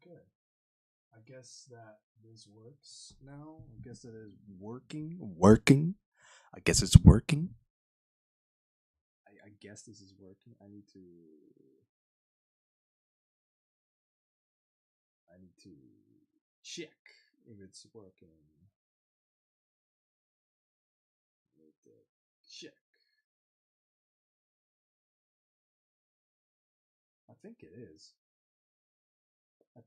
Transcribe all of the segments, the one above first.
Okay. I guess that this works now. I guess it is working. Working. I guess it's working. I guess this is working. I need to check if it's working. I need to check. I think it is. I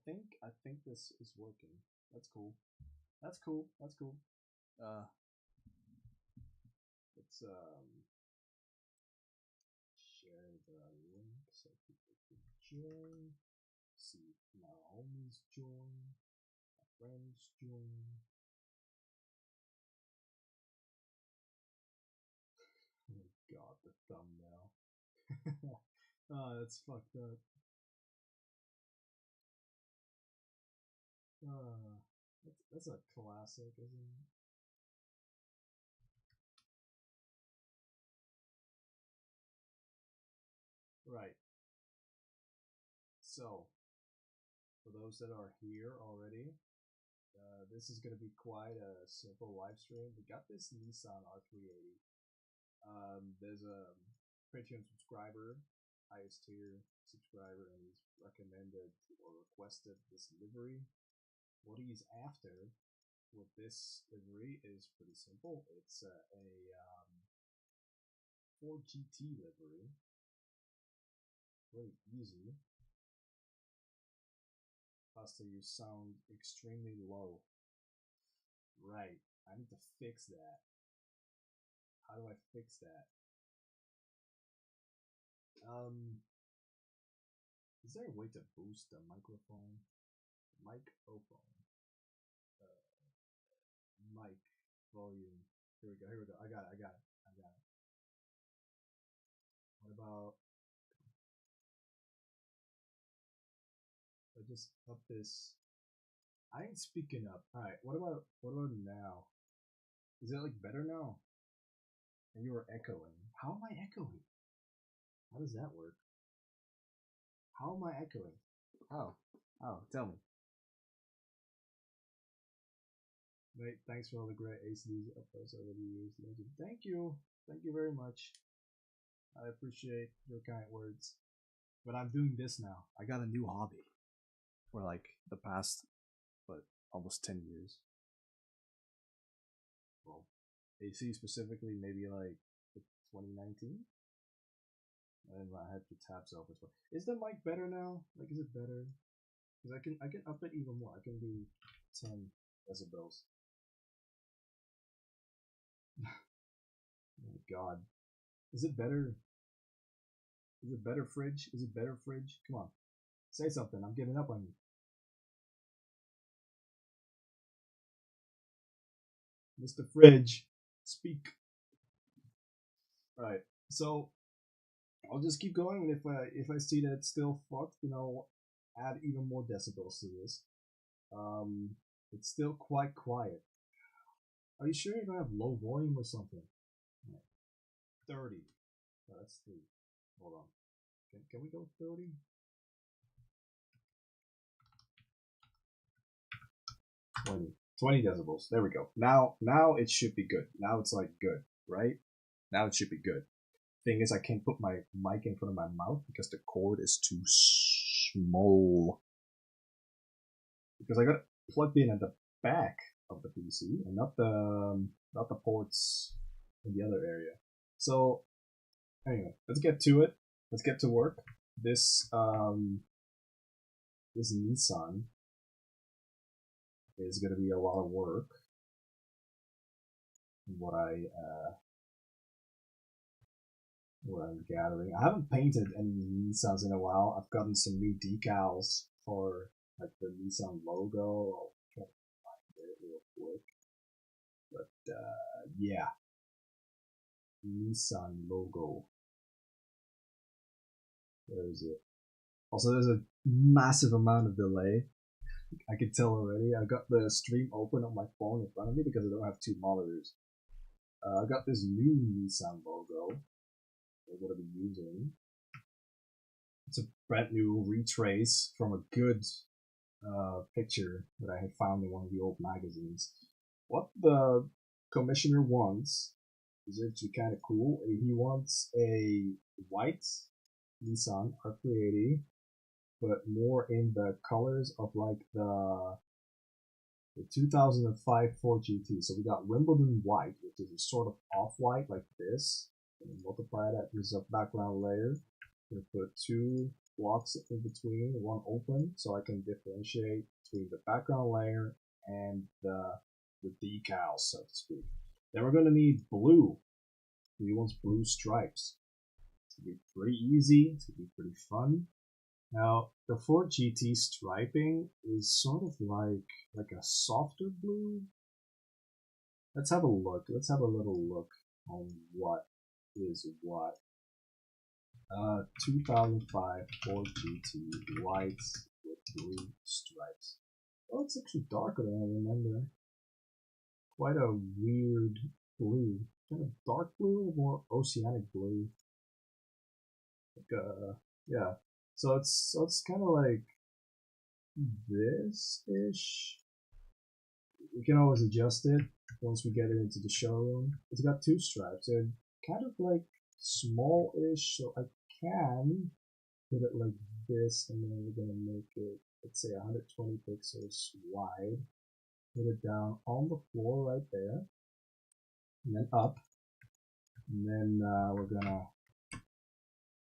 think this is working. That's cool. That's cool. That's cool. Uh, let's share the link so people can join. See if my homies join, my friends join. Oh god, the thumbnail. Oh, that's fucked up. That's a classic, isn't it? Right. So, for those that are here already, this is going to be quite a simple live stream. We got this Nissan R380. There's a Patreon subscriber, highest tier subscriber, and he's recommended or requested this livery. What he's after with this livery is pretty simple. It's a Ford GT livery. Very easy. Buster, you sound extremely low. Right. I need to fix that. How do I fix that? Um, is there a way to boost the microphone? Microphone. Uh, mic volume. Here we go. Here we go. I got it. I got it. I got it. What about? I just up this. I ain't speaking up. All right. What about now? Is it like better now? And you were echoing. How am I echoing? How does that work? How am I echoing? How? Oh, tell me. Mate, thanks for all the great ACDs uploads over the years. Legend. Thank you. Thank you very much. I appreciate your kind words. But I'm doing this now. I got a new hobby for like the past, but almost 10 years. Well, AC specifically, maybe like 2019. And I had the tabs open. Is the mic better now? Like, is it better? Because I can up it even more. I can do 10 decibels. Oh my god. Is it better? Is it better, Fridge? Is it better, Fridge? Come on. Say something. I'm giving up on you. Mr. Fridge, speak. Right. So I'll just keep going, and if I see that it's still fucked, add even more decibels to this. Um, it's still quite quiet. Are you sure you don't have low volume or something? 30. Oh, that's 3. Hold on. Can we go 30? 20. 20 decibels. There we go. Now it should be good. Now it's like good, right? Now it should be good. Thing is, I can't put my mic in front of my mouth because the cord is too small. Because I got it plugged in at the back of the PC and not the ports in the other area. So anyway, let's get to it. Let's get to work. This Nissan is going to be a lot of work. What I'm gathering. I haven't painted any Nissans in a while. I've gotten some new decals for like the Nissan logo. I'll try to find it real quick. But yeah, Nissan logo. Where is it? Also, there's a massive amount of delay. I can tell already. I got the stream open on my phone in front of me because I don't have 2 monitors. I got this new Nissan logo we're going to be using. It's a brand new retrace from a good picture that I had found in one of the old magazines. What the commissioner wants is actually kind of cool. He wants a white Nissan R380, but more in the colors of like the 2005 Ford GT. So we got Wimbledon white, which is a sort of off-white like this. And multiply that with a background layer. I'm going to put two blocks in between, one open, so I can differentiate between the background layer and the decals, so to speak. Then we're going to need blue. He wants blue stripes. It's going to be pretty easy. It's going to be pretty fun. Now, the Ford GT striping is sort of like a softer blue. Let's have a look. Let's have a little look on what is what. 2005 Ford GT white with blue stripes. Oh, it's actually darker than I remember. Quite a weird blue. Kind of dark blue or more oceanic blue. Like yeah. So it's kind of like this-ish. We can always adjust it once we get it into the showroom. It's got two stripes. They're kind of like small-ish, so I can put it like this, and then we're gonna make it, let's say, 120 pixels wide. Put it down on the floor right there, and then up, and then we're gonna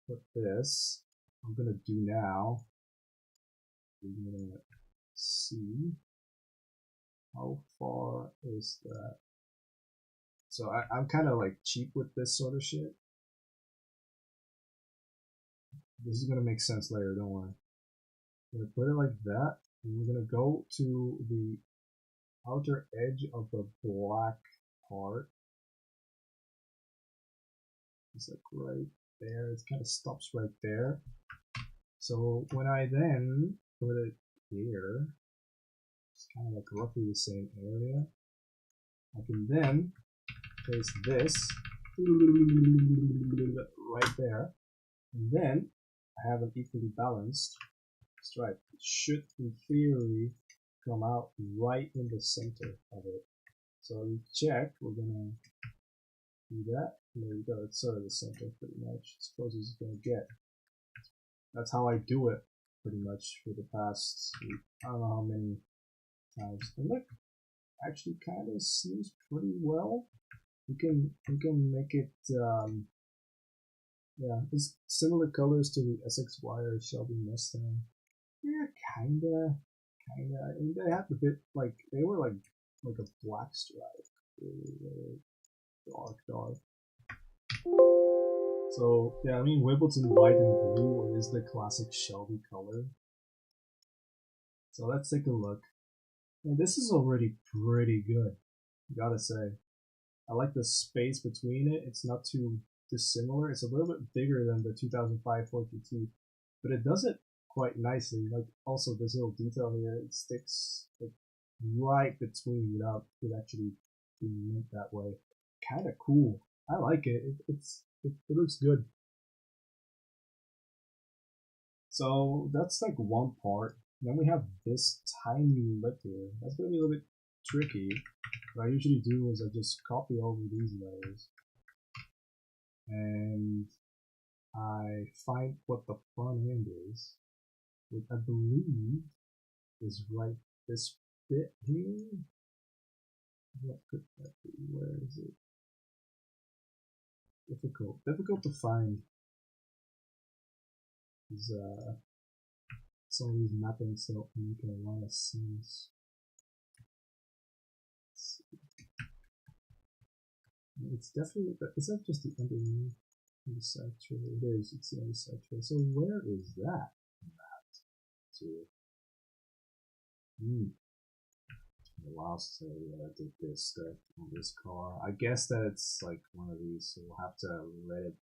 put this. I'm gonna do now. We're gonna see how far is that. So I'm kind of like cheap with this sort of shit. This is gonna make sense later, don't worry. I'm gonna put it like that, and we're gonna go to the outer edge of the black part. It's like right there. It kind of stops right there. So when I then put it here, it's kind of like roughly the same area. I can then place this right there, and then I have an equally balanced stripe. It should, in theory, come out right in the center of it. So we check, we're gonna do that. And there we go, it's sort of the center pretty much, as close as it's gonna get. That's how I do it pretty much for the past, I don't know how many times. And look, actually kind of seems pretty well. We can make it, yeah, it's similar colors to the SXY or Shelby Mustang. Yeah, kinda. And they had a bit like they were like a black stripe, really dark. So yeah, I mean Wimbledon white and blue is the classic Shelby color. So let's take a look. And this is already pretty good, gotta say. I like the space between it. It's not too dissimilar. It's a little bit bigger than the 2005 Ford GT, but it does it quite nicely. Like also this little detail here, it sticks like right between without it actually being made that way. Kind of cool. I like it. It looks good. So that's like one part. Then we have this tiny lip here. That's gonna be a little bit tricky. What I usually do is I just copy over these layers and I find what the front end is, which I believe is right this bit here. What could that be? Where is it? Difficult to find. These some of these mappings don't make a lot of sense. It's definitely, is that just the underneath the side tray? It is, it's the underside tray. So where is that mapped to? It's been a while since I did this stuff on this car. I guess that it's like one of these, so we'll have to let it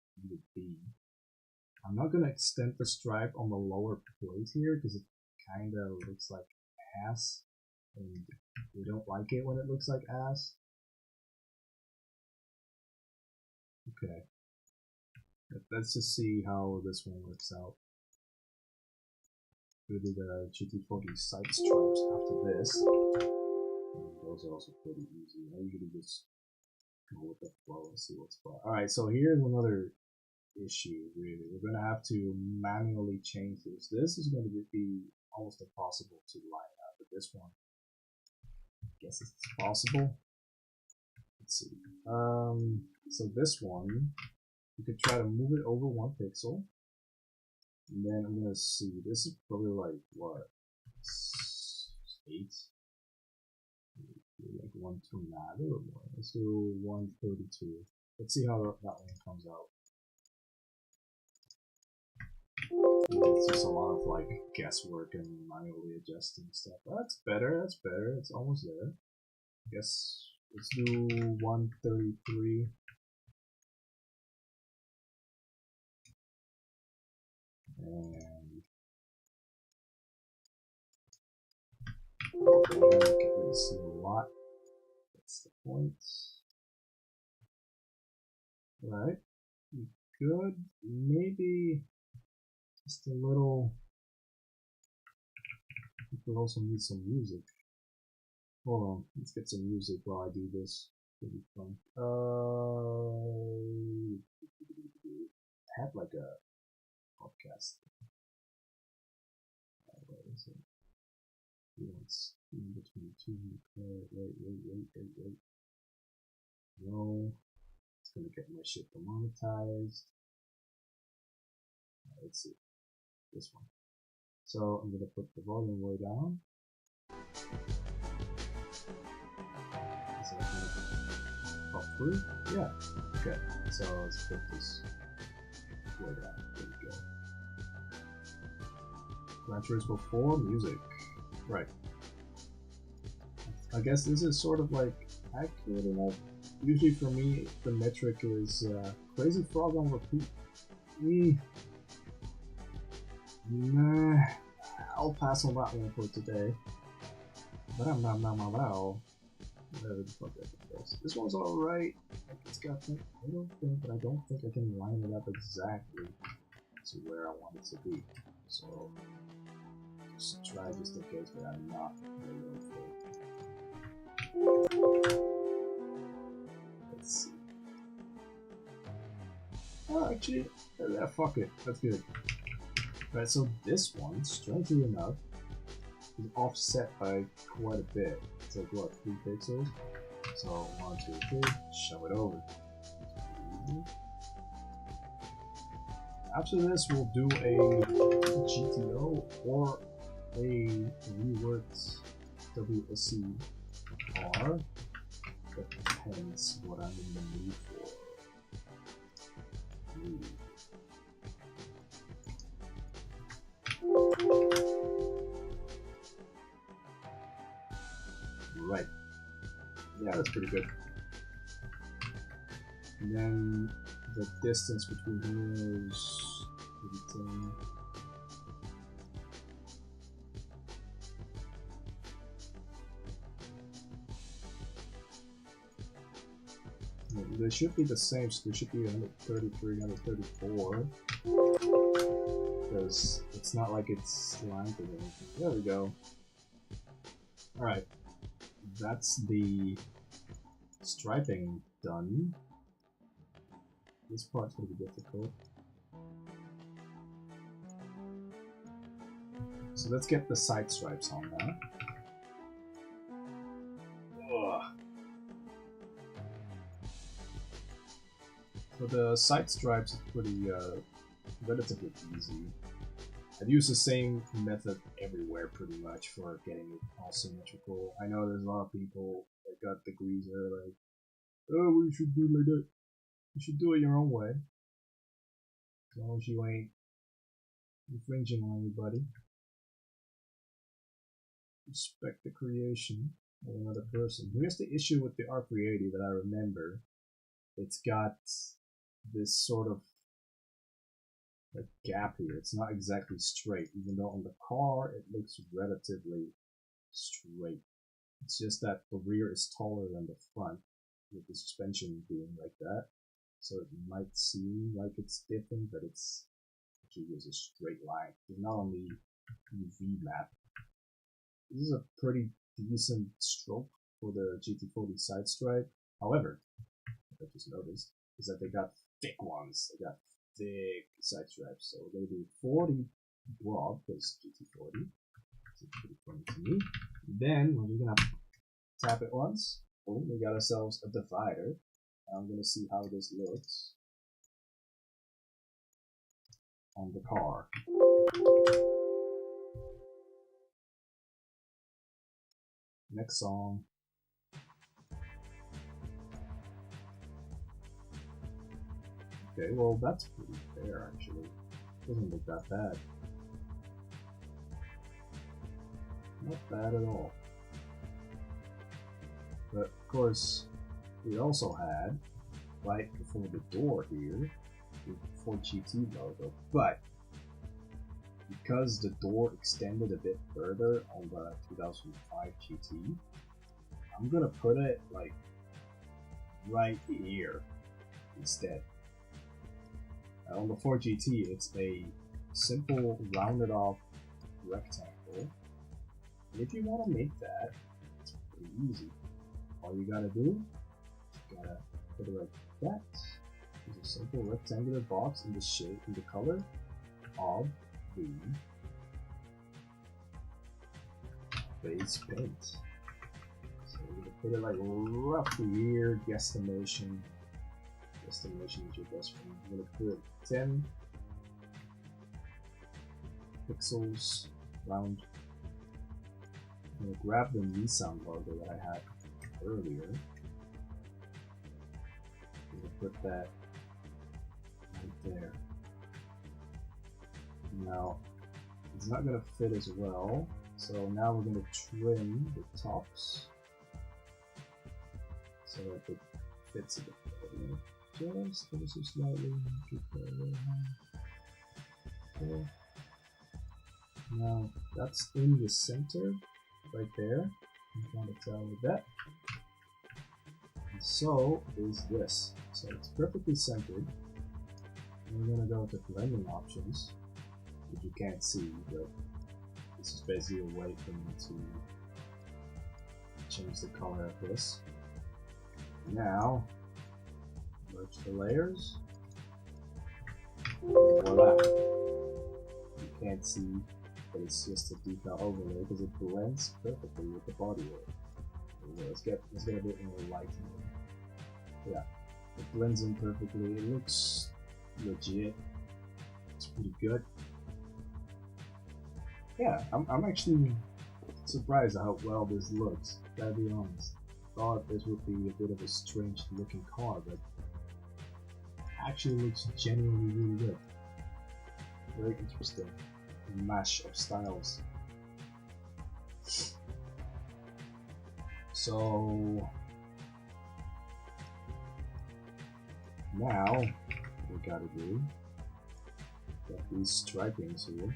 be. I'm not gonna extend the stripe on the lower plate here because it kind of looks like ass, and we don't like it when it looks like ass. Okay, let's just see how this one works out. we do the GT40 side stripes after this. And those are also pretty easy. I usually just go with the flow and see what's what. Alright, so here's another issue, really. We're going to have to manually change this. This is going to be almost impossible to line up, but this one, I guess it's possible. Let's see. So this one, you could try to move it over 1 pixel. And then I'm going to see, this is probably like, what, 8? Like 129 or more. Let's do 132. Let's see how that one comes out. It's just a lot of like guesswork and manually adjusting stuff. That's better, that's better, it's almost there. I guess let's do 133. And okay, I can really see a lot. That's the point. Alright. Good. Maybe just a little. We could also need some music. Hold on, let's get some music while I do this. It'll be fun. I have like a podcast. Where is it? It's number 22. Wait. No. It's gonna get my shit demonetized. Let's see. This one. So I'm gonna put the volume way down. Is that gonna pop through? Yeah. Okay. So let's put this way down. There we go. Gran Turismo 4 music. Right. I guess this is sort of like accurate enough. Usually for me, the metric is Crazy Frog on repeat. Nah, I'll pass on that one for today. But I'm not whatever the fuck that is. This one's alright. Like it's got that. I don't think I can line it up exactly to where I want it to be. So just try just in case, but I'm not very Let's see. Oh, actually, fuck it. That's good. Right, so this one, strangely enough, is offset by quite a bit. It's like, what, 3 pixels? So, 1, 2, 3, shove it over. After this, we'll do a GTO or a reworked WSC car. That depends what I'm in the mood for. Right. Yeah, that's pretty good. And then the distance between here is maybe 10. They should be the same, so they should be 133, 134. Because it's not like it's lined with anything. There we go. Alright. That's the striping done. This part's gonna be difficult. So let's get the side stripes on now. Ugh. So the side stripes is pretty relatively easy. I've used the same method everywhere pretty much for getting it all symmetrical. I know there's a lot of people that got degrees that are like, oh, we should do it like that. You should do it your own way. As long as you ain't infringing on anybody. Respect the creation of another person. Here's the issue with the R380 that I remember. It's got this sort of like gap here. It's not exactly straight, even though on the car it looks relatively straight. It's just that the rear is taller than the front, with the suspension being like that. So it might seem like it's different, but it's actually just a straight line. Not only UV map. This is a pretty decent stroke for the GT40 side stripe. However, what I just noticed is that they got thick ones. They got thick side stripes. So we're going to do 40 broad because GT40. It's pretty funny to me. Then we're going to tap it once. Boom, we got ourselves a divider. I'm going to see how this looks on the car. Next song. Okay, well that's pretty fair actually. Doesn't look that bad. Not bad at all. But of course, we also had right before the door here the Ford GT logo, but because the door extended a bit further on the 2005 GT, I'm gonna put it like right here instead. On the Ford GT, it's a simple rounded off rectangle. And if you want to make that, it's pretty easy. All you gotta do, you gotta put it like that. There's a simple rectangular box in the shape, in the color of the base paint. So we're gonna put it like roughly here, guesstimation. Guesstimation is your best friend. I'm gonna put 10 pixels around. I'm gonna grab the Nissan logo that I had earlier. I'm gonna put that right there. Now, it's not gonna fit as well, so now we're gonna trim the tops so that it fits a bit better. Just ever so slightly. Keep that a little high. Okay. Now that's in the center, right there. I'm trying to tell with that. And so is this. So it's perfectly centered. And we're gonna go to blending options, which you can't see, but this is basically a way for me to change the color of this. Now, merge the layers. And voila! You can't see, but it's just a decal overlay because it blends perfectly with the bodywork. Let's get a bit more light in it. Yeah, it blends in perfectly. It looks legit. It's pretty good. Yeah, I'm actually surprised at how well this looks. Gotta be honest. Thought this would be a bit of a strange looking car, but it actually looks genuinely really good. Very interesting mash of styles. So now what we gotta do, got these stripings here.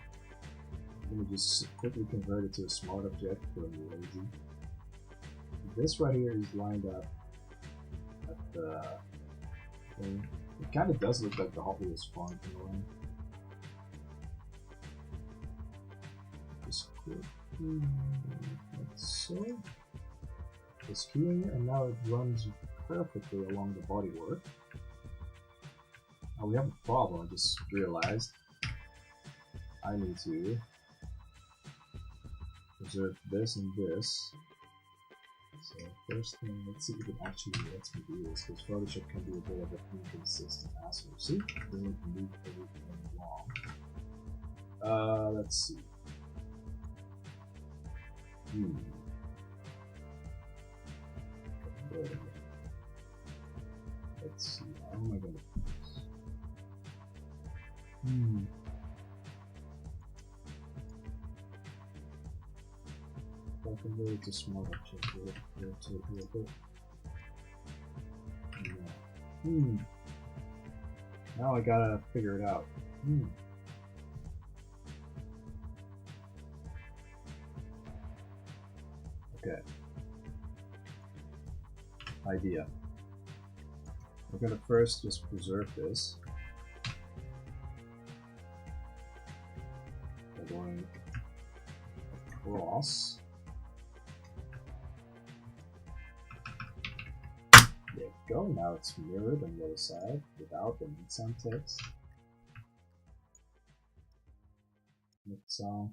I'm gonna just quickly convert it to a smart object for lazy. This right here is lined up at the thing. It kind of does look like the Hot Wheels font in a way. Just quickly, like so. Just here, and now it runs perfectly along the bodywork. Now we have a problem. I just realized I need to preserve this and this. So first thing, let's see if it actually lets me do this, because Photoshop can be a bit of an inconsistent asshole. See? It doesn't move everything along. Let's see. Let's see, how am I gonna do this? I can go to smart object here. Now I gotta figure it out. Okay. Idea. We're gonna first just preserve this by going cross. There we go. Now it's mirrored on the other side without the need some text. It's there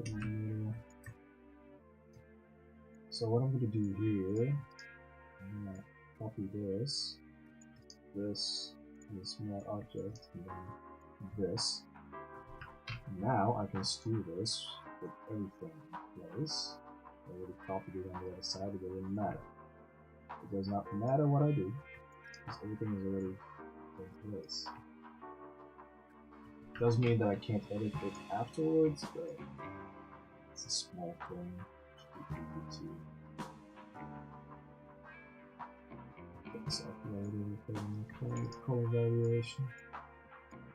we go. So what I'm going to do here, I'm going to copy this small object, and then this. Now I can screw this with everything in place. I already copied it on the other side, it doesn't matter. It does not matter what I do, because everything is already in place. Does mean that I can't edit it afterwards, but it's a small thing. Should be easy to get this uploaded with color variation.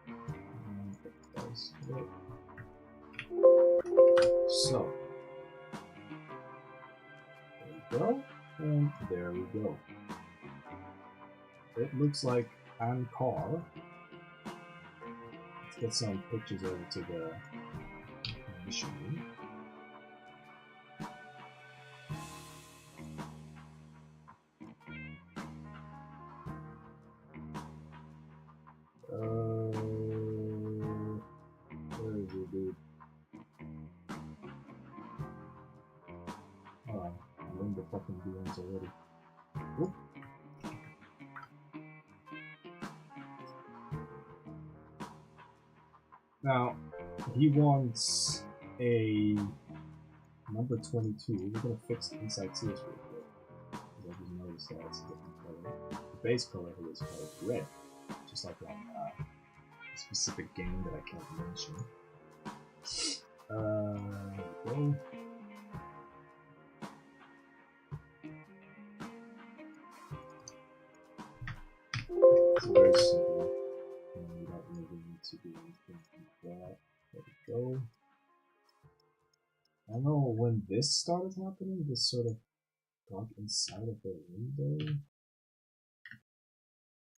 And it does it. So there we go, and there we go. It looks like I'm car. Let's get some pictures over to the machine. Where is it, dude? Oh, I'm in the fucking DMs already. Oop. Now, he wants a number 22. We're gonna fix the inside seals real quick. I just noticed that it's a different color. The base color here is called red, just like on a specific game that I can't mention. There we go. It's very simple, and we don't really need to do anything like that. There we go. I don't know when this started happening, this sort of got inside of the window,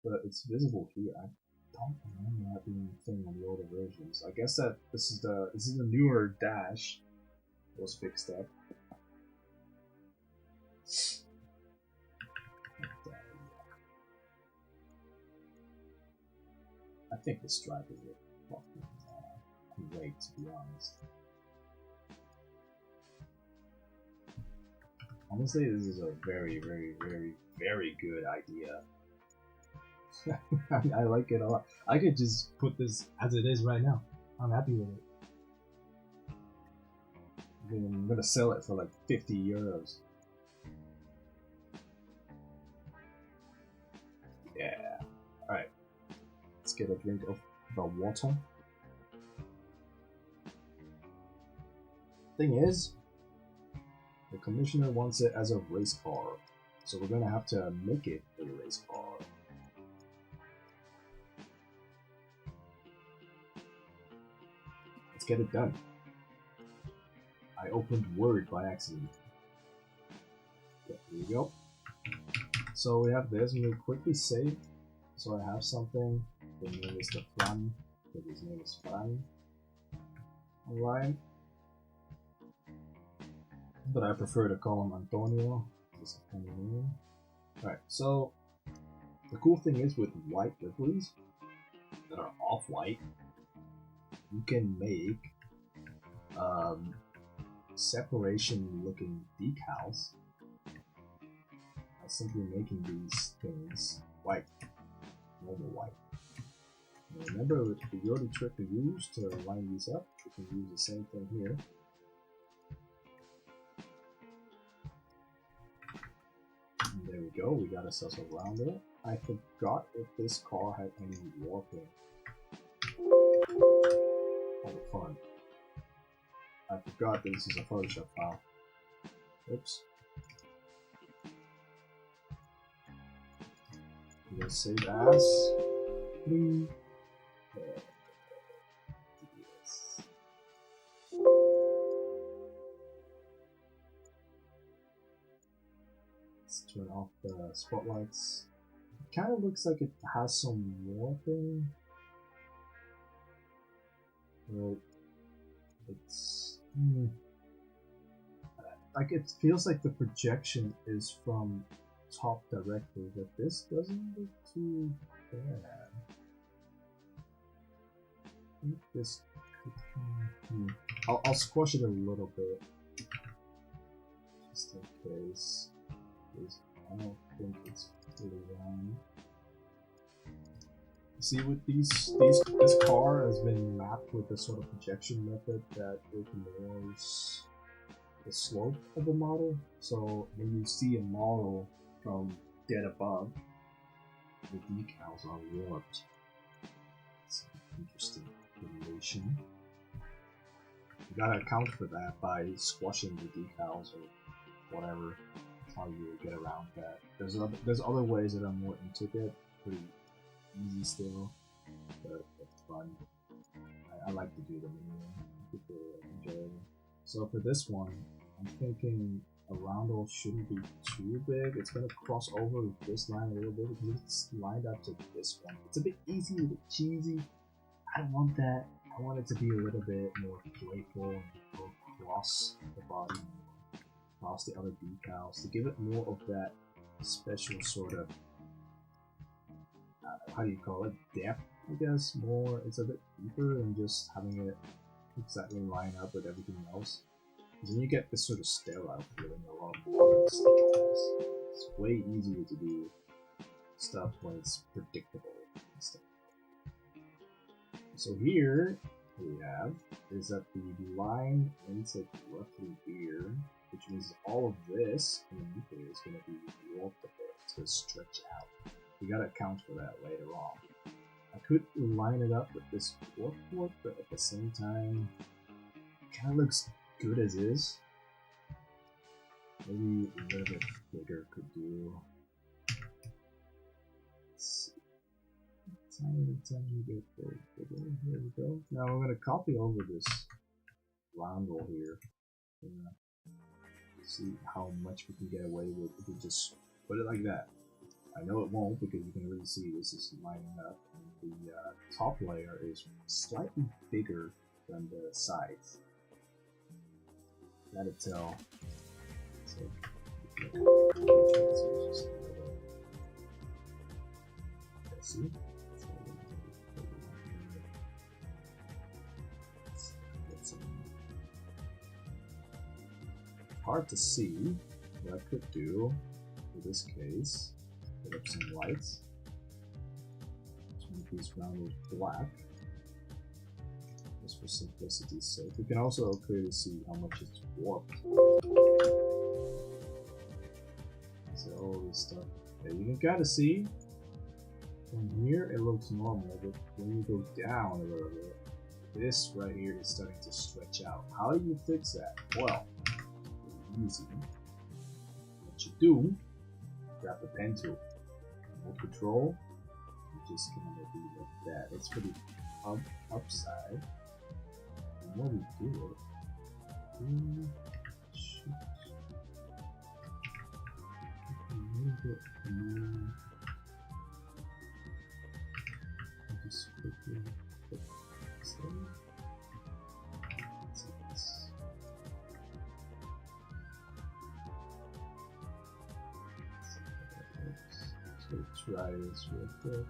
but it's visible here. I don't remember that being a thing on the older versions. I guess that this is the newer dash that was fixed up. I think the stripe is a fucking great, to be honest. Honestly, this is a very, very, very, very good idea. I like it a lot. I could just put this as it is right now. I'm happy with it. I'm gonna sell it for like 50 euros. Yeah. Alright. Let's get a drink of the water. Thing is, the commissioner wants it as a race car, so we're gonna have to make it a race car. Let's get it done. I opened Word by accident. Yeah, here we go. So we have this, and we'll quickly save. So I have something. The name is the Fran, because his name is Fran. Alright. But I prefer to call him Antonio. This kind of name. Alright, so the cool thing is with white liveries that are off-white, you can make separation looking decals by simply making these things white, normal white. Now remember, the only trick to use to line these up, you can use the same thing here. And there we go, we got ourselves a rounder. I forgot if this car had any warping on the front. I forgot that this is a Photoshop file. Oops. I'm gonna save as. Yes. Let's turn off the spotlights. kind of looks like it has some warping. But it's like it feels like the projection is from top directly, but this doesn't look too bad. I think this I'll squash it a little bit just in case, because I don't think it's fully round. See, with this car has been mapped with a sort of projection method that ignores the slope of a model. So when you see a model from dead above, the decals are warped. It's an interesting relation. You gotta account for that by squashing the decals or whatever. That's how you get around that. There's other ways that are more intricate, pretty easy still, but it's fun. I like to do them anyway. People enjoy them. So for this one, I'm thinking a roundel shouldn't be too big. It's gonna cross over with this line a little bit because it's lined up to this one. It's a bit easy, a bit cheesy. I don't want that. I want it to be a little bit more playful and go across the body, across the other decals, to give it more of that special sort of, how do you call it, depth, I guess. More, it's a bit deeper than just having it exactly line up with everything else. Because then you get this sort of sterile feeling a lot of other stuff has. It's way easier to do stuff when it's predictable and stuff. So here we have is that the line ends like roughly here, which means all of this underneath here is going to be warped a bit. It's going to stretch out. You gotta account for that later on. I could line it up with this warp, but at the same time, it kind of looks good as is. Maybe a little bit bigger could do. Let's see. Tiny bit bigger. Here we go. Now we're gonna copy over this roundel here. See how much we can get away with if we just put it like that. I know it won't because you can really see this is lining up, and the top layer is slightly bigger than the sides. Gotta tell. So, see? Hard to see. What I could do for this case, put up some lights to make these roundels black, just for simplicity's sake. We can also clearly see how much it's warped. So all this stuff. Yeah, you can kind of see from here it looks normal, but when you go down a little bit, this right here is starting to stretch out. How do you fix that? Well, easy. What you do, grab the pen tool, hold control, and just kind of be like that. It's pretty upside. And when we do it, a little bit more. Just quickly put this in. Try this real quick.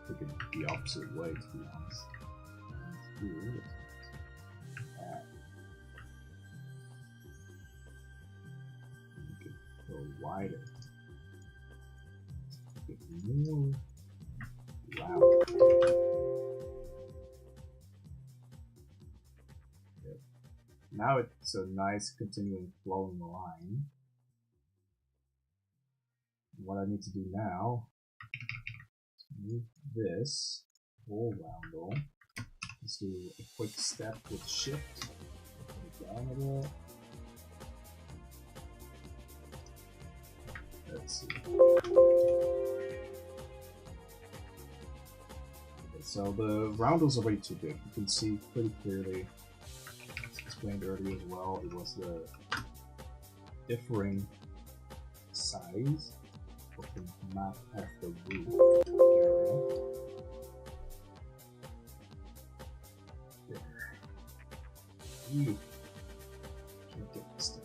Take it the opposite way, to be honest. Let's do that. Make it go wider. Get more. Wow. Yep. Now it's a nice continuing flowing line. What I need to do now is move this whole roundel. Let's do a quick step with shift. Put it down a bit. Let's see. So the roundels are way too big. You can see pretty clearly. As explained earlier as well, it was the differing size of the map of the roof area. There. Ew. Can't get this thing.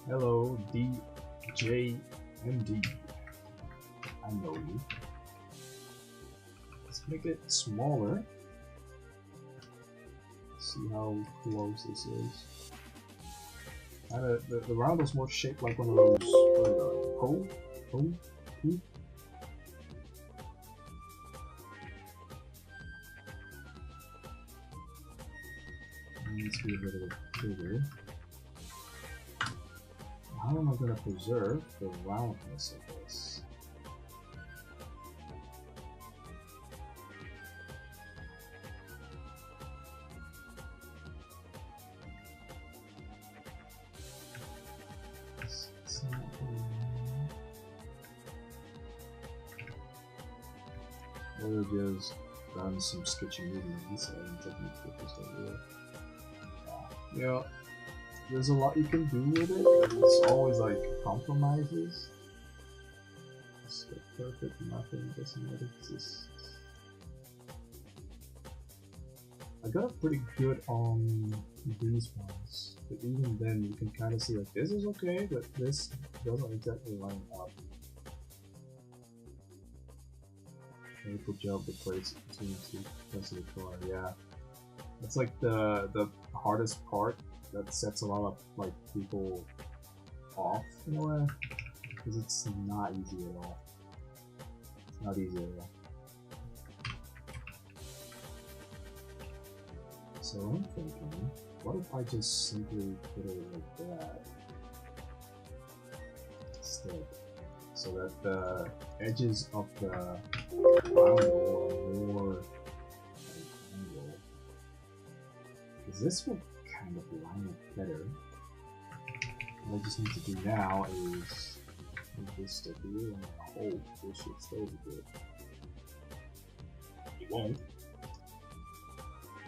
Hello, DJMD. I know you. Let's make it smaller. See how close this is. The roundel's more shaped like one of those. Hole? Needs to be a little bit bigger. How am I going to preserve the roundness of this? Or just run some sketchy movements and techniques with this over. Yeah, there's a lot you can do with it, but it's always like compromises. It's like perfect, nothing doesn't exist. I got it pretty good on these ones, but even then you can kind of see like this is okay, but this doesn't exactly line up. Good job to place between two parts of the car. Yeah, it's like the hardest part that sets a lot of like people off in a way, because it's not easy at all. It's not easy at all. So I'm thinking, what if I just simply put it like that instead, so that the edges of the roundel are more at an angle? Because this will kind of line up better. What I just need to do now is move this stuff here and hold this should stay good. It won't.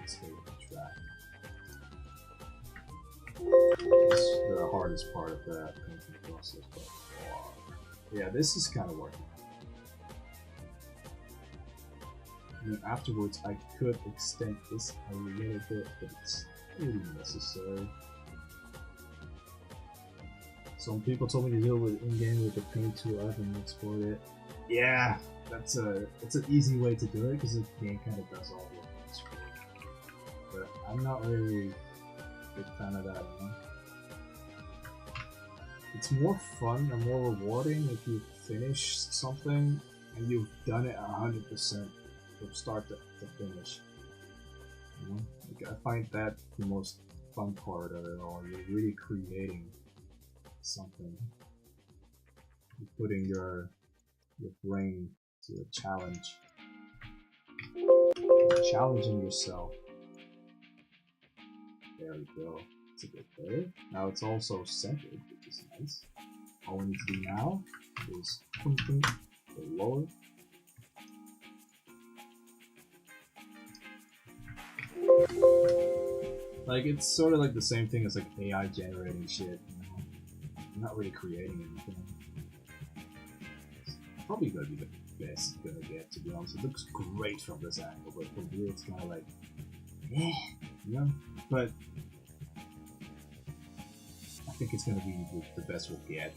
Stay on track. This is the hardest part of that painting process by far. Yeah, this is kind of working. I mean, afterwards I could extend this a little bit, but it's really necessary. Some people told me to deal with in-game with the paint tool. I haven't explored it. Yeah, it's an easy way to do it because the game kind of does all the work. But I'm not really a big fan of that, you know? It's more fun and more rewarding if you finish something and you've done it 100% from start to finish. You know? Like, I find that the most fun part of it all. You're really creating something. You're putting your brain to a challenge. You're challenging yourself. There we go. It's a bit better. Now it's also centered, which is nice. All we need to do now is go lower. Like, it's sort of like the same thing as like AI generating shit, you know? You're not really creating anything. It's probably gonna be the best it's gonna get, to be honest. It looks great from this angle, but from here it's kind of like, you know? But I think it's gonna be the best we'll get.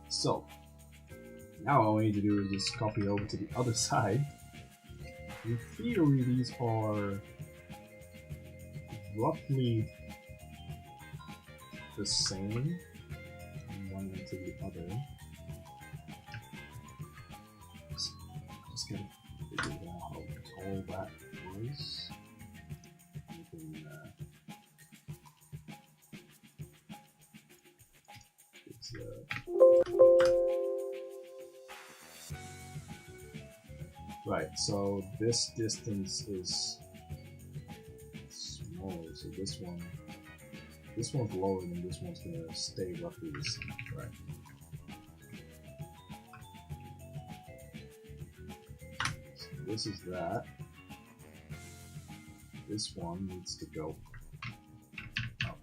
So now all we need to do is just copy over to the other side. In theory, these are roughly the same from one end to the other. Just gotta figure out how tall that was. You can, right, so this distance is smaller, so this one this one's lower and this one's gonna stay roughly the same, right? So this is that. This one needs to go up.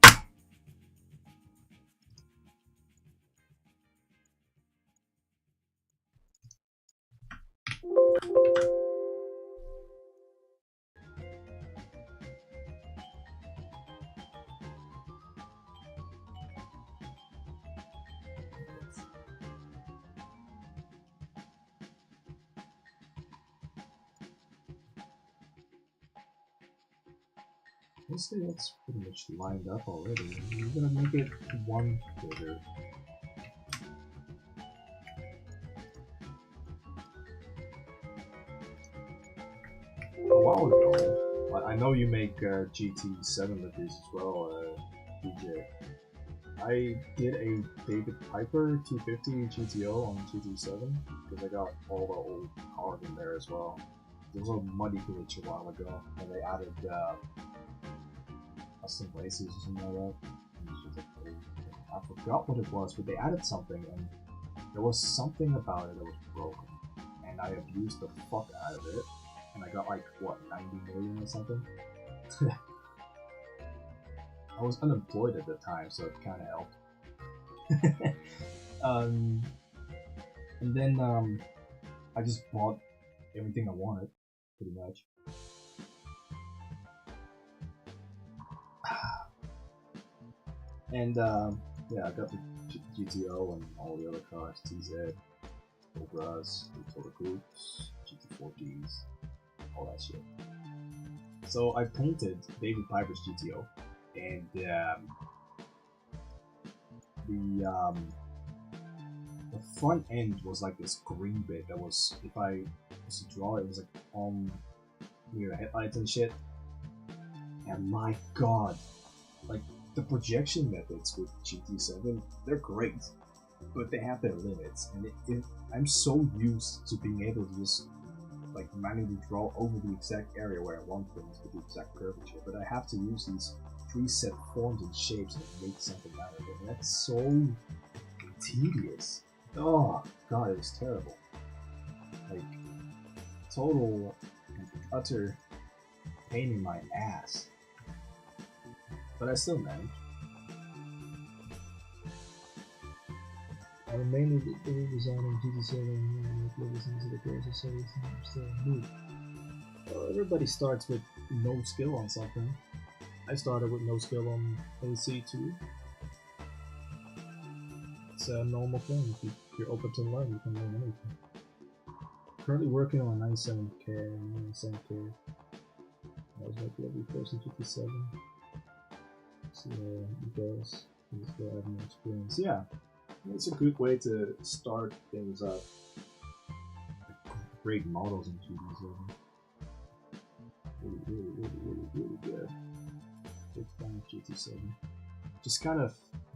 Let's say that's pretty much lined up already. We're gonna make it one bigger. A while ago, I know you make GT7 with these as well, DJ. I did a David Piper 250 GTO on GT7 because I got all the old cars in there as well. There was a muddy glitch a while ago, and they added custom laces or something like that. I forgot what it was, but they added something, and there was something about it that was broken, and I abused the fuck out of it, and I got like, what, 90 million or something? I was unemployed at the time, so it kind of helped. And then I just bought everything I wanted, pretty much. And yeah, I got the GTO and all the other cars, TZ, Cobras, Total Groups, GT4Gs, all that shit. So I painted David Piper's GTO, and the front end was like this green bit that was, if I was to draw it, was like on near the headlights and shit. And my god, like, the projection methods with GT7, they're great, but they have their limits, and I'm so used to being able to just like manually draw over the exact area where I want things with the exact curvature, but I have to use these preset forms and shapes and make something out of it, and that's so tedious. Oh god, it was terrible. Like, total and utter pain in my ass. But I still managed. I mainly designing GT7 and levels into the process, so it's still new. Well, everybody starts with no skill on something. I started with no skill on AC2. It's a normal thing. If you're open to learn, you can learn anything. Currently working on 97K and 97K. I was like level first in GT7. See how it goes. I have more experience. Yeah, it's a good way to start things up. Great models in GT7. Really good. Big fan of GT7. Just kind of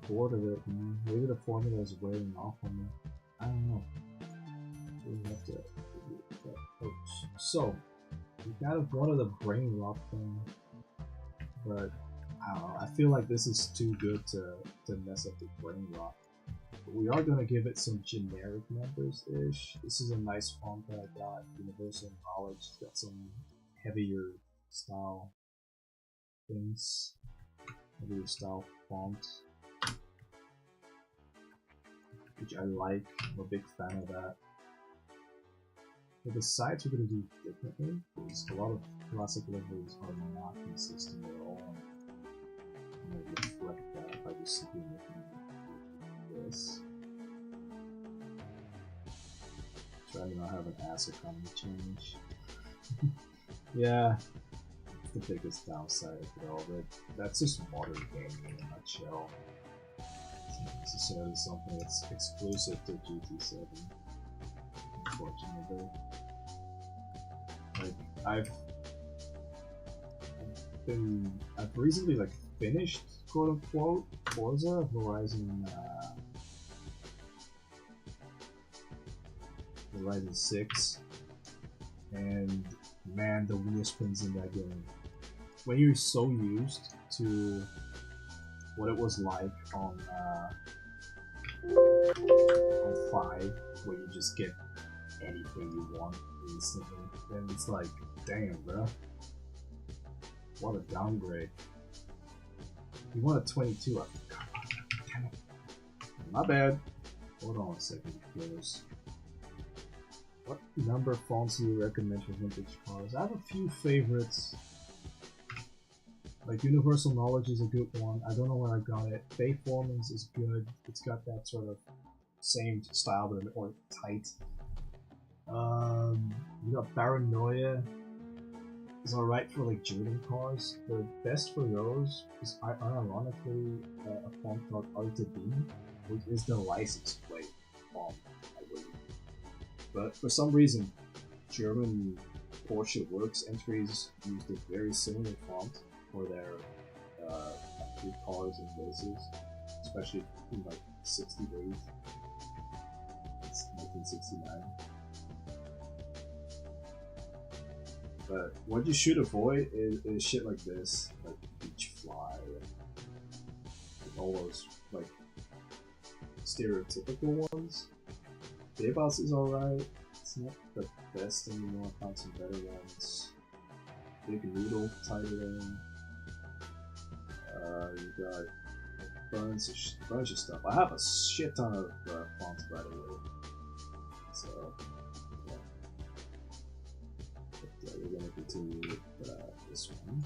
bored of it, man. Maybe the formula is wearing off on me. I don't know. We have to. So, we kind of wanted a brain rot thing, but I don't know. I feel like this is too good to mess up the brain rot. But we are gonna give it some generic numbers-ish. This is a nice font that I got. Universal Knowledge. It's got some heavier style things. Heavier style font, which I like. I'm a big fan of that. But the sides we're going to do differently, because a lot of classic liveries are not consistent at all. I'm going to reflect that by just simply making this. Trying to not have an ass economy change. Yeah, it's the biggest downside of it all, but that's just modern gaming in a nutshell. It's not necessarily something that's exclusive to GT7, unfortunately. Like, I've recently like finished, quote unquote, Forza Horizon 6, and man, the wheel spins in that game. When you're so used to what it was like on 5, where you just get anything you want instantly. Then it's like, damn, bro, what a downgrade. You want a 22? Damn it. My bad. Hold on a second, please. What number fonts do you recommend for vintage cars? I have a few favorites. Like Universal Knowledge is a good one. I don't know where I got it. Bayformans is good. It's got that sort of same style but more tight. You got Paranoia. It's alright for like German cars. The best for those is ironically a font called R2B, which is the license plate font, I believe. But for some reason, German Porsche Works entries used a very similar font for their factory cars and races, especially in like 68. It's 1969. But what you should avoid is shit like this, like Beach Fly, and all those like stereotypical ones. Daybus is alright. It's not the best anymore. I found some better ones. Big Noodle titling. You got a bunch of stuff. I have a shit ton of fonts, by the way. So yeah. But, we're gonna continue with this one.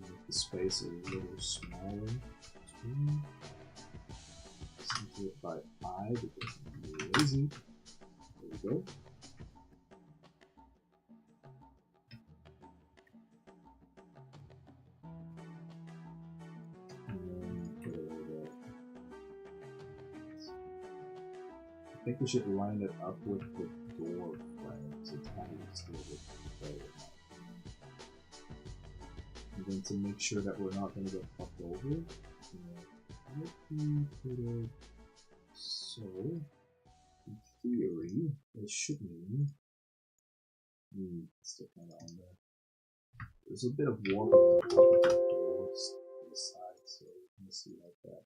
Make the space a little smaller. Center it by I because I'm lazy. There we go. I think we should line it up with the door frame, so it's kind of looks a little bit better. And then to make sure that we're not going to get fucked over, let me put it so, in theory, it should mean, it's still kind of on there. There's a bit of warping on the top of the doors to the side, so you can see like that.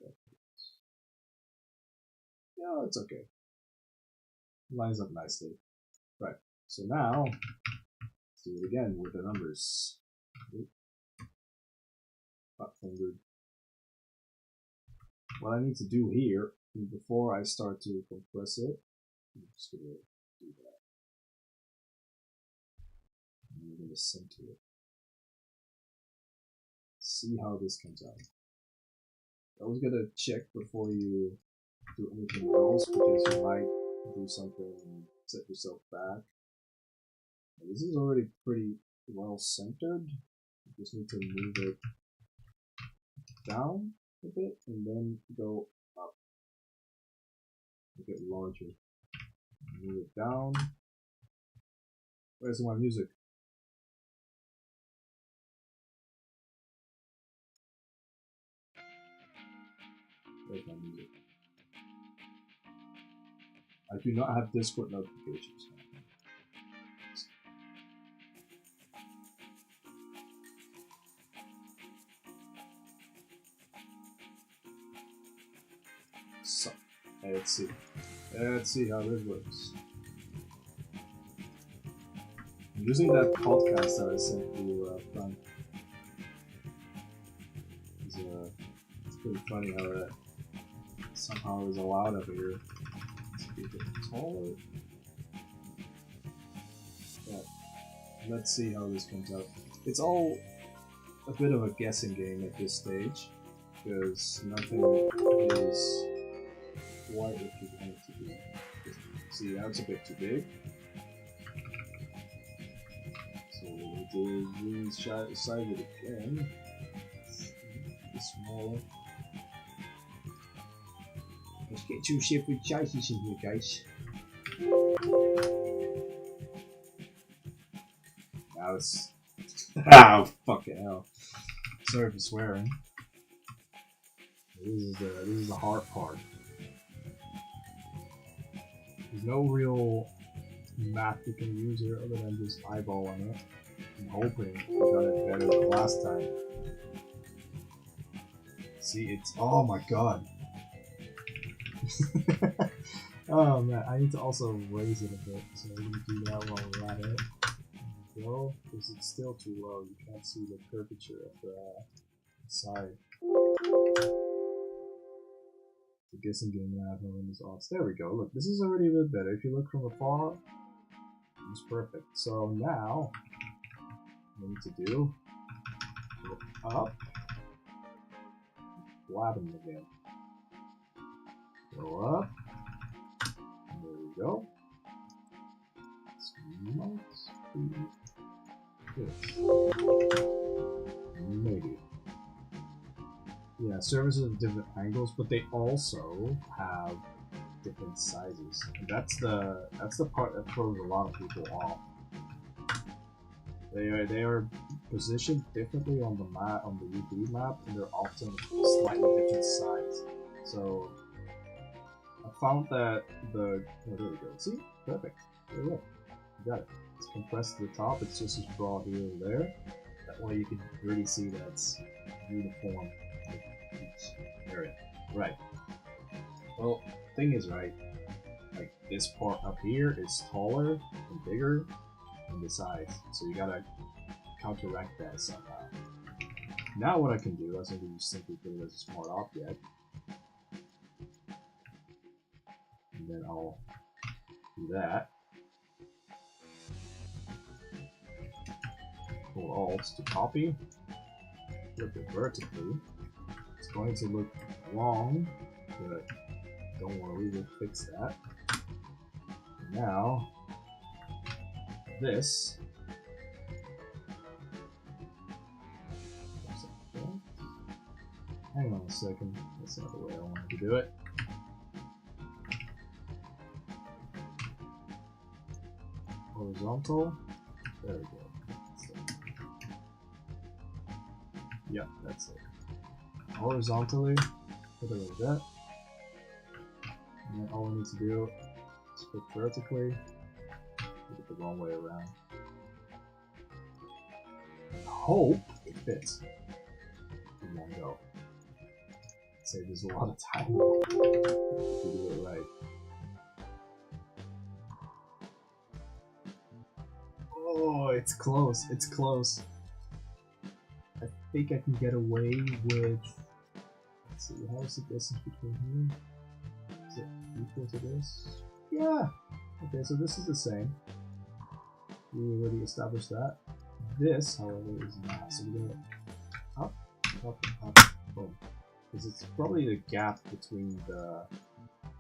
Yeah, it's okay. Lines up nicely. Right, so now let's do it again with the numbers. 500. What I need to do here, before I start to compress it, I'm just gonna do that. And we're gonna center it. See how this comes out. I was gonna check before you do anything else because you might do something and set yourself back. This is already pretty well centered. You just need to move it down a bit and then go up. Make it larger. Move it down. Where's my music? Where's my music? I do not have Discord notifications. So, let's see. Let's see how this works. I'm using that podcast that I sent you, Frank. It's pretty funny how that somehow is allowed over here. Let's be a bit taller. Yeah. Let's see how this comes out. It's all a bit of a guessing game at this stage, because nothing is quite what you want it to be. See, that's a bit too big. So we'll do resize it again. Be smaller. Let's get 2 separate choices in here, guys. Now it's oh fucking hell. Sorry for swearing. This is the hard part. There's no real math we can use here other than just eyeballing it. I'm hoping we got it better than last time. See, it's, oh my god. Oh man, I need to also raise it a bit, so we're gonna do that while we're at it. There we go, because it's still too low, you can't see the curvature of the side. I guess I'm getting that on this off. There we go, look, this is already a bit better. If you look from afar, it's perfect. So now, what we need to do, go up, blab them again. Go up. There we go. Maybe. Yeah, services have different angles, but they also have different sizes. And that's the part that throws a lot of people off. They are positioned differently on the map, on the UV map, and they're often slightly different size. So I found that oh, there we go. See? Perfect. There we go. You got it. It's compressed to the top. It's just as broad here and there. That way you can really see that it's uniform with each area. Right. Well, thing is, right, like this part up here is taller and bigger than the sides. So you gotta counteract that somehow. Now what I can do is I can just simply put it as a smart object. And then I'll do that. Pull Alt to copy. Flip it vertically. It's going to look long, but don't worry, we'll fix that. Now, this. Hang on a second. That's not the way I wanted to do it. Horizontal. There we go. Yep, that's it. Horizontally, put it like that. And then all we need to do is flip vertically, put it the wrong way around. And hope it fits in one go. Saves us a lot of time to do it right. Oh, it's close, it's close. I think I can get away with, let's see, how is the distance between here? Is it equal to this? Yeah! Okay, so this is the same. We already established that. This, however, is not. So we're gonna up, up, up, boom. Because it's probably the gap between the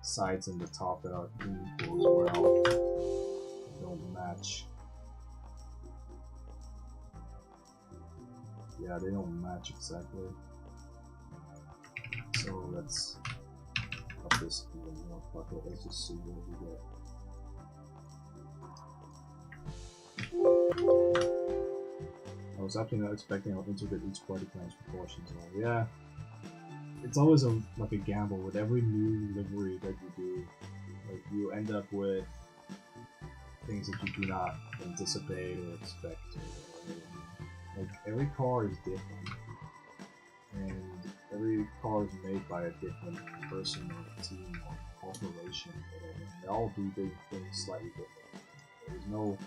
sides and the top that are unequal as well. They don't match. Yeah, they don't match exactly. So let's up this even more. Fuck it, let's just see what we get. I was actually not expecting how intricate each body plan's proportions are. Yeah. It's always like a gamble with every new livery that you do. Like you end up with things that you do not anticipate or expect. Like every car is different, and every car is made by a different person or team or corporation or whatever. They all do things slightly different. There's no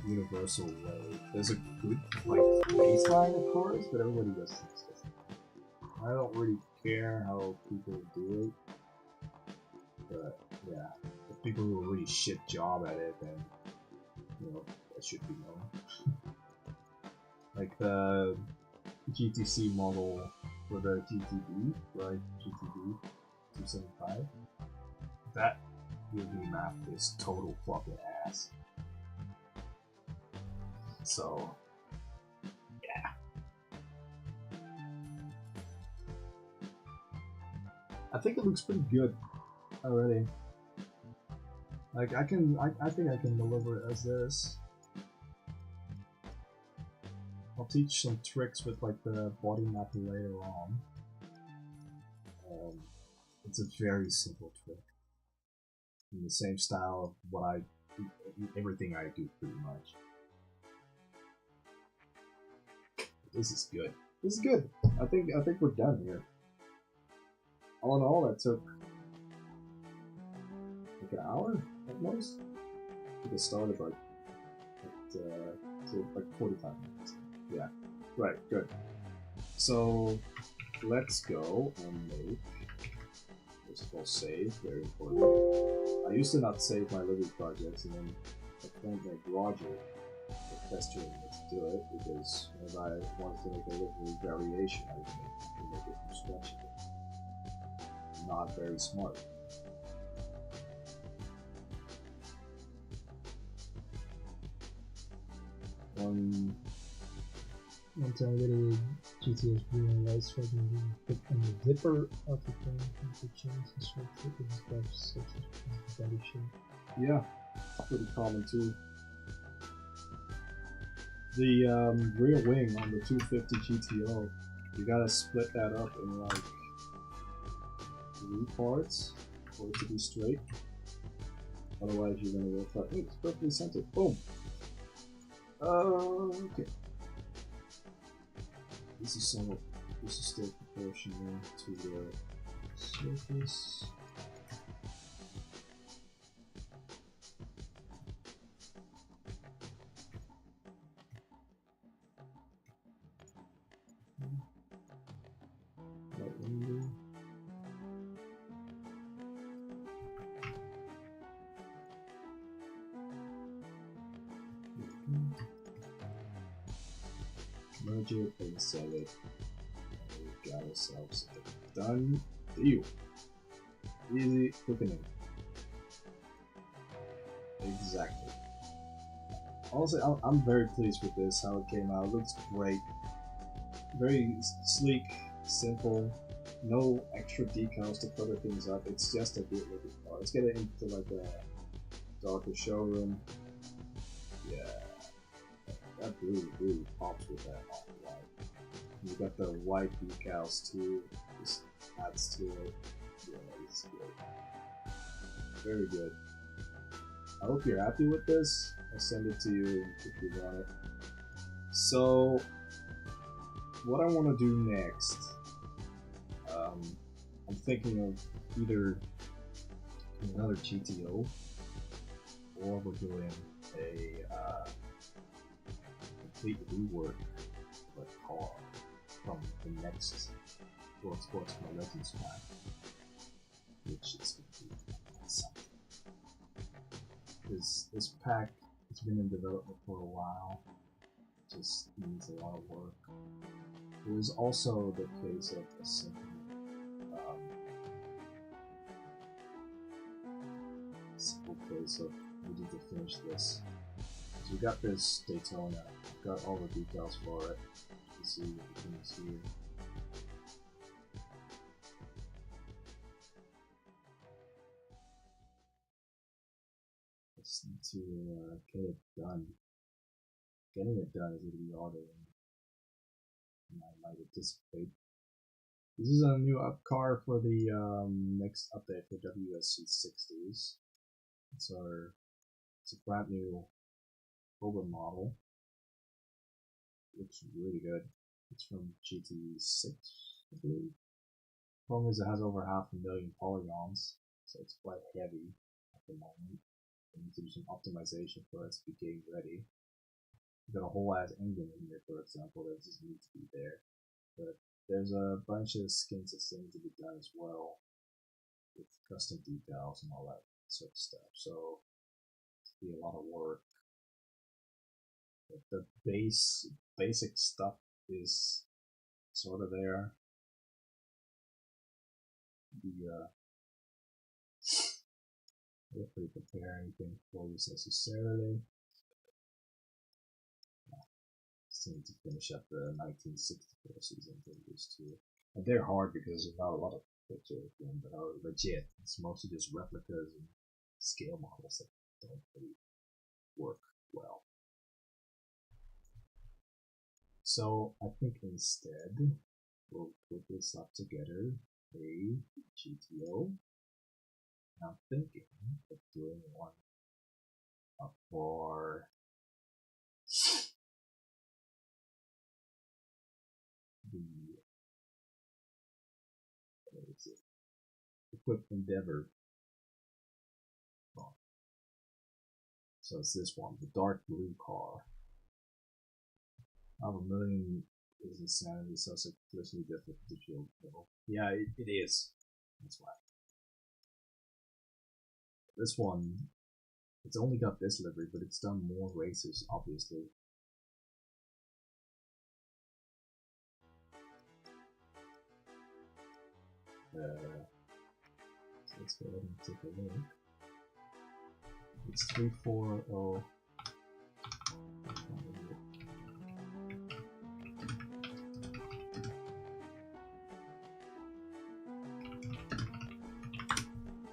universal way. There's a good like baseline of cars, but everybody does things different. I don't really care how people do it, but yeah, if people do a really shit job at it, then you know that should be known. Like the GTC model for the GTB, right? GTB 275. That UV map is total fucking ass. So, yeah. I think it looks pretty good already. Like I think I can deliver it as this. I'll teach some tricks with like the body mapping later on. It's a very simple trick in the same style of what I everything I do pretty much. This is good. This is good. I think we're done here. All in all, that took like an hour at most. It started like like 45 minutes. Yeah. Right. Good. So let's go and make. First of all, save. Very important. I used to not save my Livery projects, and then I found that Roger, the tester, to do it because if I wanted to make a Livery variation, I would make it from scratch. Not very smart. One time I did GTS blue and white striking and the zipper of the thing with the chains and short tip and stuff such as body shape. Yeah, it's pretty common too. The rear wing on the 250 GTO, you gotta split that up in like 3 parts for it to be straight. Otherwise, you're gonna go flat. It's perfectly centered. Boom. Okay. This is still proportional to the surface. Right window. Merge it and set it. And we got ourselves a done deal. Easy cooking. Exactly. Also, I'm very pleased with this, how it came out. It looks great. Very sleek, simple, no extra decals to cover things up. It's just a bootleg car. Let's get it into like a darker showroom. Yeah, that really pops with that off-white. You got the white decals too. Just adds to it. Yeah, it's good. Very good. I hope you're happy with this. I'll send it to you if you want it. So, what I want to do next, I'm thinking of either another GTO, or we're doing a complete rework of a car from the next World Sports Car Legends pack, which is going to be something. This pack has been in development for a while, just needs a lot of work. It was also the case of a simple case of needing to finish this. So we got this Daytona, I've got all the details for it. You can see everything is here. Just need to get it done. Getting it done is going to be harder than I might anticipate. This is a new car for the next update for WSC60s. It's a brand new Cobra model. Looks really good. It's from GT6, I believe. Problem is it has over 500,000 polygons, so it's quite heavy at the moment. I need to do some optimization for it to be game ready. We've got a whole ass engine in here, for example, that just needs to be there. But there's a bunch of skins that still need to be done as well, with custom decals and all that sort of stuff. So it's be a lot of work. But the basic stuff is sort of there. I didn't really prepare anything for this necessarily. Still need to finish up the 1964 season videos too. And they're hard because there's not a lot of pictures of them that are legit. It's mostly just replicas and scale models that don't really work well. So I think instead we'll put this up together, a GTO. I'm thinking of doing one for the what is it? Equip Endeavor. Oh. So it's this one, the dark blue car. I have a million is insanity, so it's explicitly different to shield level. Yeah, it is. That's why. This one, it's only got this livery, but it's done more races, obviously. So let's go ahead and take a look. It's 340.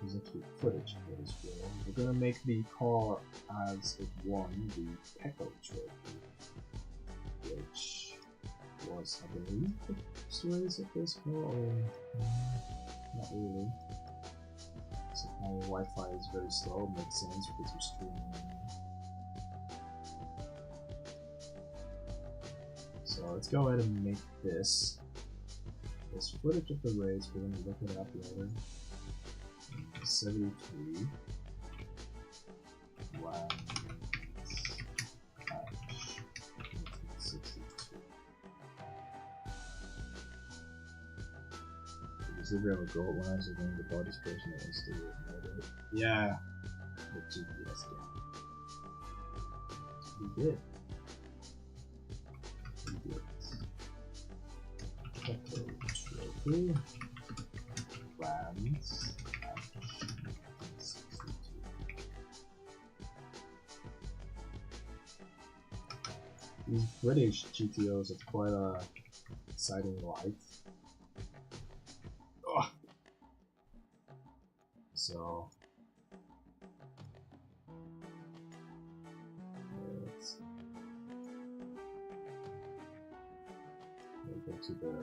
There's actually footage for this video. We're gonna make the car as it won the Pecco trophy, which was, I believe, the first race of this car, or not really. So my Wi-Fi is very slow, makes sense because we're streaming. So let's go ahead and make this footage of the race. We're going to look it up later. 73 Does it have a gold lines or going the body station that wants to do it? Yeah. The GPS game. We did. Trophy. Lands. These British GTOs have quite a exciting life. Ugh. So let's go to the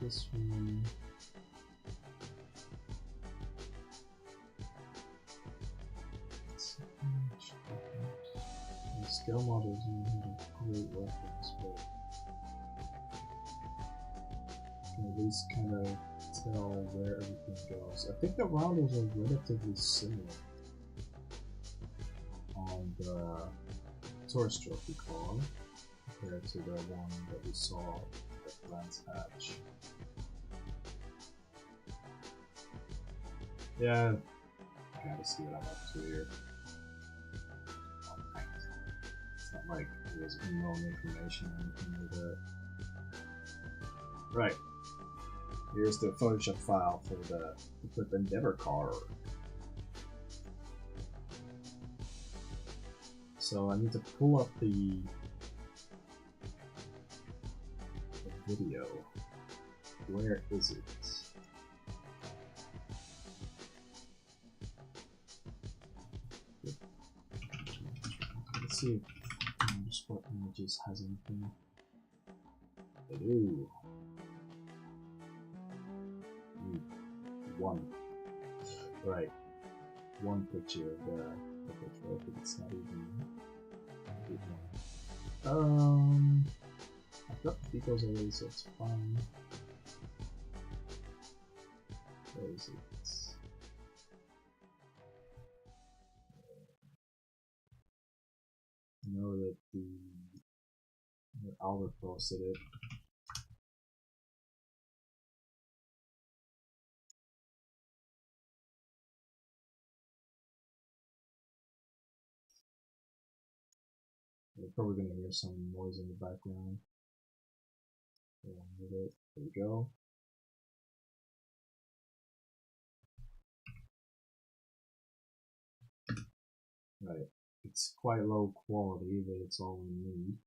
this one. The scale models have a great reference, but you can at least kind of tell where everything goes. I think the roundels are relatively similar on the Tourist Trophy car compared to the one that we saw at Brands Hatch. Yeah, gotta see what I'm up to here. It's not like there's unknown information or anything like that. Right. Here's the Photoshop file for the Equip Endeavor car. So I need to pull up the video. Where is it? Let's see if Sport Images has anything. They do. One. Right. One picture of the trophy. It's not even a good one. I've got the details already, so it's fine. Where is it? I know that Albert posted it. You're probably gonna hear some noise in the background. With it. There we go. Right. It's quite low quality, but it's all we need.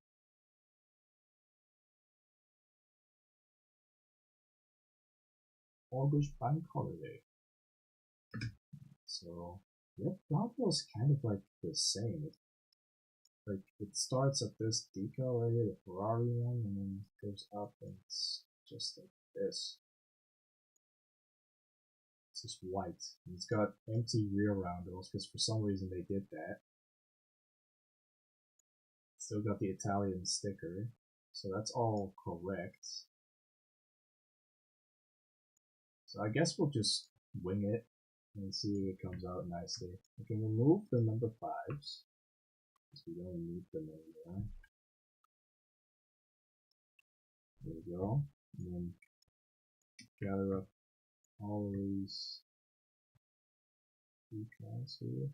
August bank holiday. So, yeah, that was kind of like the same. It starts at this decal right here, the Ferrari one, and then goes up, and it's just like this. It's just white. And it's got empty rear roundels because for some reason they did that. Still got the Italian sticker, so that's all correct. So I guess we'll just wing it and see if it comes out nicely. We can remove the number 5s because we don't need them anymore. There we go. And then gather up all of these decals here.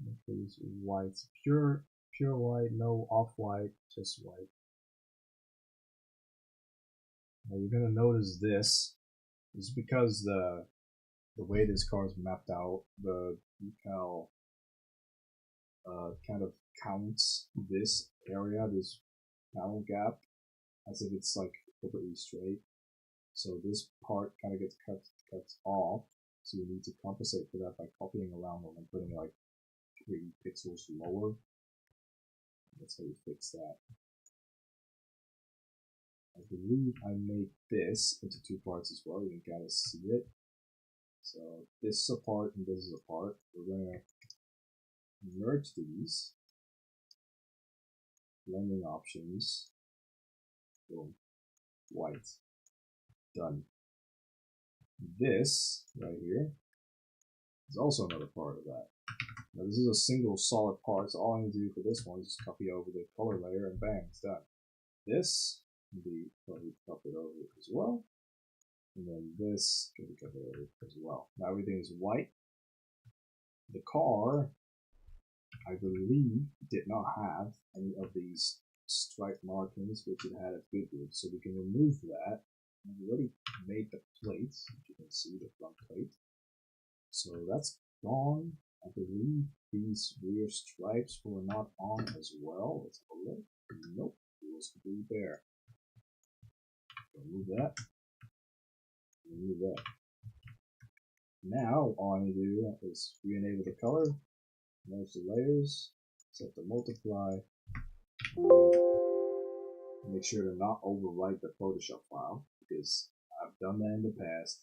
Make these whites, pure white, no off-white, just white. Now you're gonna notice this is because the way this car is mapped out, the decal kind of counts this area, this panel gap, as if it's like completely straight. So this part kind of gets cut off. So you need to compensate for that by copying around them and putting like 3 pixels lower. That's how you fix that. I believe I made this into 2 parts as well. You can kind of see it. So this is a part and this is a part. We're going to merge these. Blending options. Boom. White. Done. This right here is also another part of that. Now this is a single solid part, so all I need to do for this one is just copy over the color layer and bang, it's done. This can be copied over as well. And then this can be copied over as well. Now everything is white. The car, I believe, did not have any of these stripe markings which it had at Goodwood, so we can remove that. We already made the plate, as you can see, the front plate. So that's gone. I believe these rear stripes were not on as well. Let's have a look. Nope, it was completely bare. Remove that. Remove that. Now all I need to do is re-enable the color, merge the layers, set the multiply, make sure to not overwrite the Photoshop file because I've done that in the past.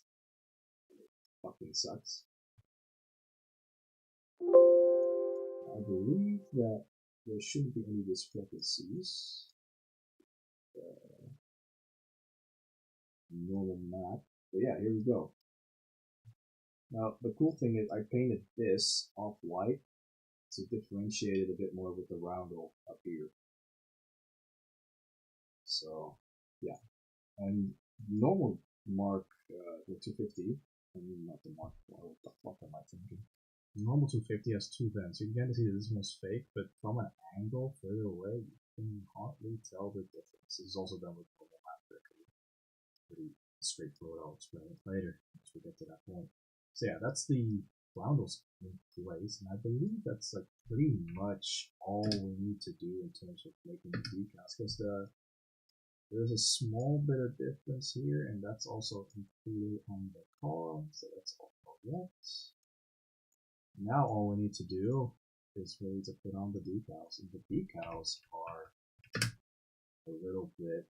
It fucking sucks. I believe that there shouldn't be any discrepancies. Normal map. But yeah, here we go. Now the cool thing is I painted this off white to differentiate it a bit more with the roundel up here. So yeah, and normal Mark the 250. I mean not the Mark. What the fuck am I thinking? The normal 250 has 2 vents. You can kind of see that this one's fake, but from an angle further away, you can hardly tell the difference. This is also done with normal map. Pretty straightforward. I'll explain it later once we get to that point. So yeah, that's the roundels in place, and I believe that's like pretty much all we need to do in terms of making the decals, because there's a small bit of difference here, and that's also included on the car, so that's all correct. Now all we need to do is really to put on the decals, and the decals are a little bit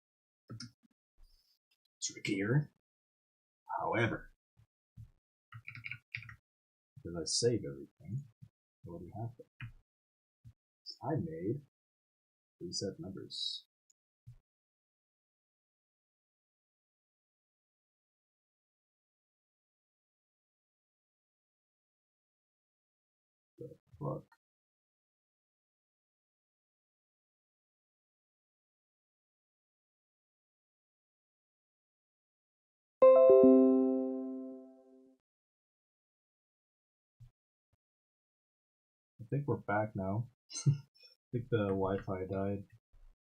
trickier. However, because I save everything, I already have them. So I made preset numbers. The fuck? I think we're back now. I think the Wi-Fi died.